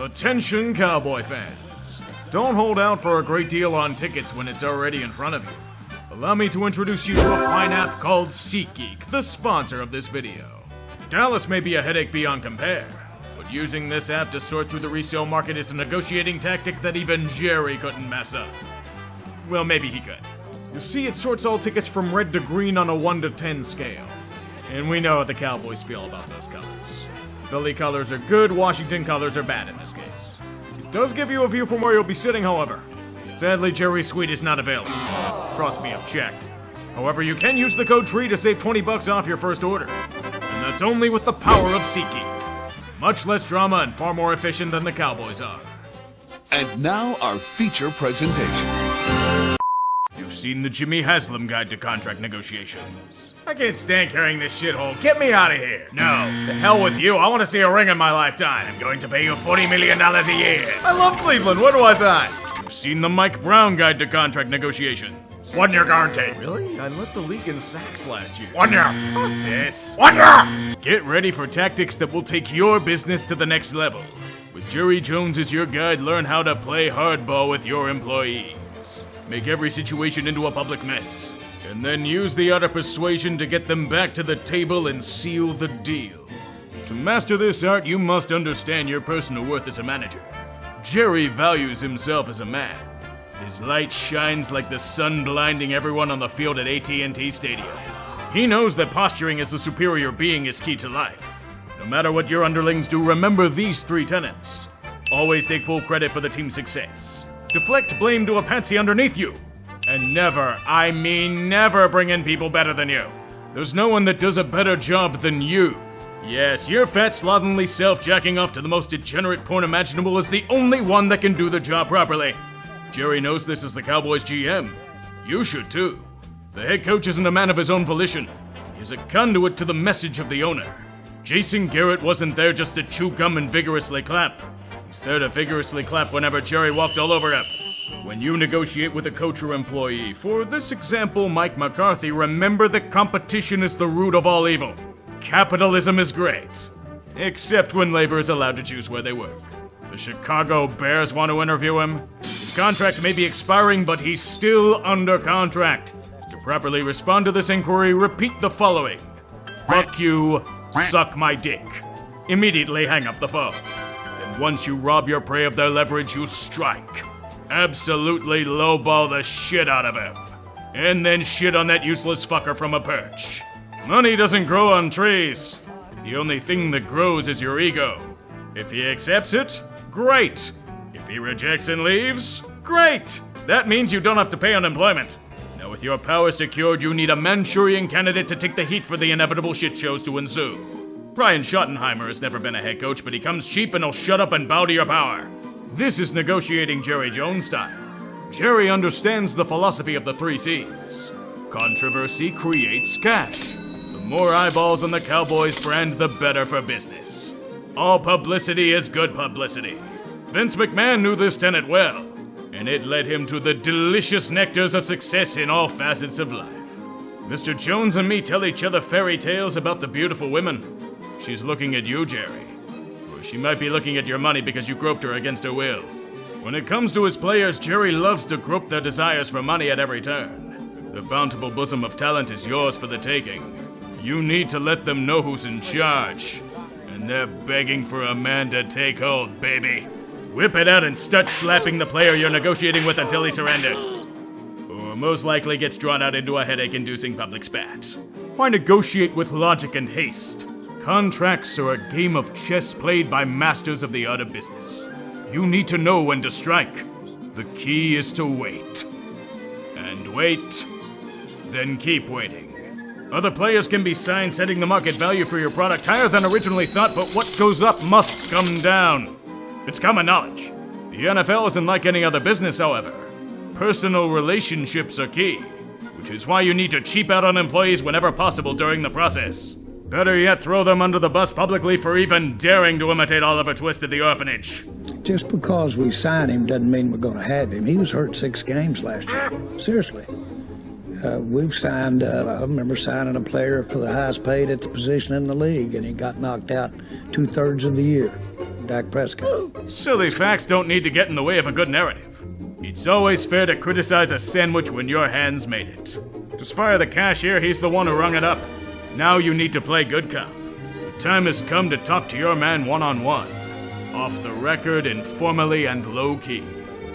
Attention Cowboy fans. Don't hold out for a great deal on tickets when it's already in front of you. Allow me to introduce you to a fine app called SeatGeek, the sponsor of this video. Dallas may be a headache beyond compare, but using this app to sort through the resale market is a negotiating tactic that even Jerry couldn't mess up. Well, maybe he could. You see, it sorts all tickets from red to green on a 1 to 10 scale. And we know how the Cowboys feel about those colors. Philly colors are good, Washington colors are bad in this case. It does give you a view from where you'll be sitting, however. Sadly, Jerry's suite is not available. Trust me, I've checked. However, you can use the code TREE to save $20 off your first order. And that's only with the power of SeatGeek. Much less drama and far more efficient than the Cowboys are. And now our feature presentation. You've seen the Jimmy Haslam Guide to Contract Negotiations. I can't stand carrying this shithole. Get me out of here. No, the hell with you. I want to see a ring in my lifetime. I'm going to pay you $40 million a year. I love Cleveland. What was I? You've seen the Mike Brown Guide to Contract Negotiations. 1 year guarantee. Really? I led the league in sacks last year. 1 year. Fuck this. 1 year. Get ready for tactics that will take your business to the next level. With Jerry Jones as your guide, learn how to play hardball with your employees. Make every situation into a public mess, and then use the art of persuasion to get them back to the table and seal the deal. To master this art, you must understand your personal worth as a manager. Jerry values himself as a man. His light shines like the sun blinding everyone on the field at AT&T Stadium. He knows that posturing as a superior being is key to life. No matter what your underlings do, remember these 3 tenets. Always take full credit for the team's success. Deflect blame to a patsy underneath you. And never, I mean never, bring in people better than you. There's no one that does a better job than you. Yes, your fat, slovenly self jacking off to the most degenerate porn imaginable is the only one that can do the job properly. Jerry knows this as the Cowboys GM. You should too. The head coach isn't a man of his own volition. He's a conduit to the message of the owner. Jason Garrett wasn't there just to chew gum and vigorously clap. He's there to vigorously clap whenever Jerry walked all over him. When you negotiate with a coach or employee, for this example, Mike McCarthy, remember that competition is the root of all evil. Capitalism is great, except when labor is allowed to choose where they work. The Chicago Bears want to interview him. His contract may be expiring, but he's still under contract. To properly respond to this inquiry, repeat the following. Fuck you, suck my dick. Immediately hang up the phone. Once you rob your prey of their leverage, you strike. Absolutely lowball the shit out of him. And then shit on that useless fucker from a perch. Money doesn't grow on trees. The only thing that grows is your ego. If he accepts it, great. If he rejects and leaves, great. That means you don't have to pay unemployment. Now with your power secured, you need a Manchurian candidate to take the heat for the inevitable shit shows to ensue. Brian Schottenheimer has never been a head coach, but he comes cheap and he'll shut up and bow to your power. This is negotiating Jerry Jones style. Jerry understands the philosophy of the 3 C's. Controversy creates cash. The more eyeballs on the Cowboys brand, the better for business. All publicity is good publicity. Vince McMahon knew this tenet well, and it led him to the delicious nectars of success in all facets of life. Mr. Jones and me tell each other fairy tales about the beautiful women. She's looking at you, Jerry. Or she might be looking at your money because you groped her against her will. When it comes to his players, Jerry loves to grope their desires for money at every turn. The bountiful bosom of talent is yours for the taking. You need to let them know who's in charge. And they're begging for a man to take hold, baby. Whip it out and start slapping the player you're negotiating with until he surrenders. Or most likely gets drawn out into a headache-inducing public spat. Why negotiate with logic and haste? Contracts are a game of chess played by masters of the art of business. You need to know when to strike. The key is to wait. And wait, then keep waiting. Other players can be signed setting the market value for your product higher than originally thought, but what goes up must come down. It's common knowledge. The NFL isn't like any other business, however. Personal relationships are key, which is why you need to cheap out on employees whenever possible during the process. Better yet, throw them under the bus publicly for even daring to imitate Oliver Twist at the orphanage. Just because we signed him doesn't mean we're going to have him. He was hurt 6 games last year. Seriously. We've signed, I remember signing a player for the highest paid at the position in the league, and he got knocked out 2/3 of the year. Dak Prescott. Silly facts don't need to get in the way of a good narrative. It's always fair to criticize a sandwich when your hands made it. Just fire the cashier, he's the one who rung it up. Now you need to play good cop. The time has come to talk to your man one-on-one. Off the record, informally, and low-key.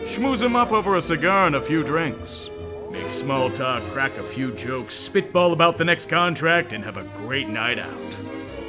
Schmooze him up over a cigar and a few drinks. Make small talk, crack a few jokes, spitball about the next contract, and have a great night out.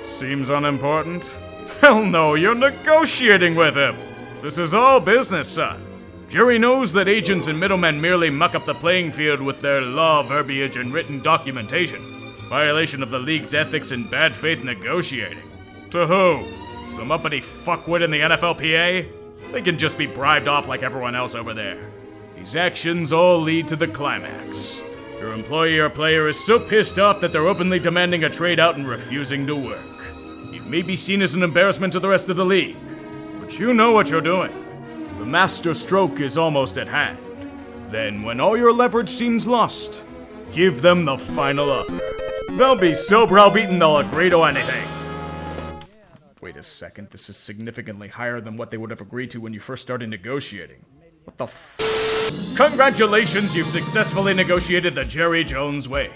Seems unimportant? Hell no, you're negotiating with him! This is all business, son. Jerry knows that agents and middlemen merely muck up the playing field with their law verbiage and written documentation. Violation of the league's ethics and bad faith negotiating. To who? Some uppity fuckwit in the NFLPA? They can just be bribed off like everyone else over there. These actions all lead to the climax. Your employee or player is so pissed off that they're openly demanding a trade out and refusing to work. It may be seen as an embarrassment to the rest of the league, but you know what you're doing. The master stroke is almost at hand. Then, when all your leverage seems lost, give them the final offer. They'll be so browbeaten they'll agree to anything. Wait a second, this is significantly higher than what they would have agreed to when you first started negotiating. What the Congratulations, you've successfully negotiated the Jerry Jones way.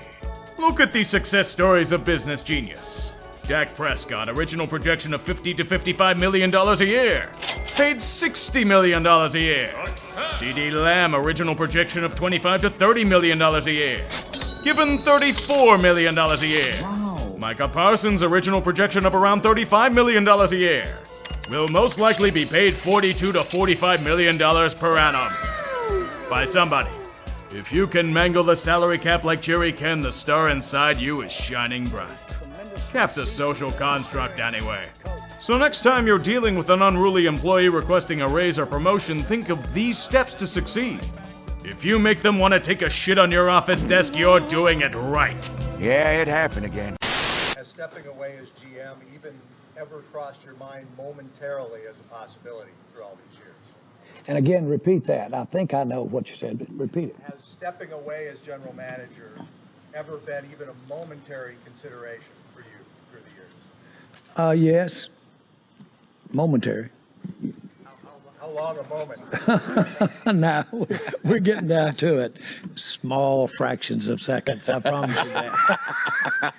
Look at these success stories of business genius. Dak Prescott, original projection of $50 to $55 million a year. Paid $60 million a year. CD Lamb, original projection of $25 to $30 million a year. Given $34 million a year. Wow. Micah Parsons' original projection of around $35 million a year. Will most likely be paid $42 to $45 million per annum. By somebody. If you can mangle the salary cap like Jerry can, the star inside you is shining bright. Cap's a social construct anyway. So next time you're dealing with an unruly employee requesting a raise or promotion, think of these steps to succeed. If you make them want to take a shit on your office desk, you're doing it right. Yeah, it happened again. Has stepping away as GM even ever crossed your mind momentarily as a possibility through all these years? And again, repeat that. I think I know what you said, but repeat it. Has stepping away as general manager ever been even a momentary consideration for you through the years? Yes. Momentary. How long a moment? Now, we're getting down to it. Small fractions of seconds, I promise you that.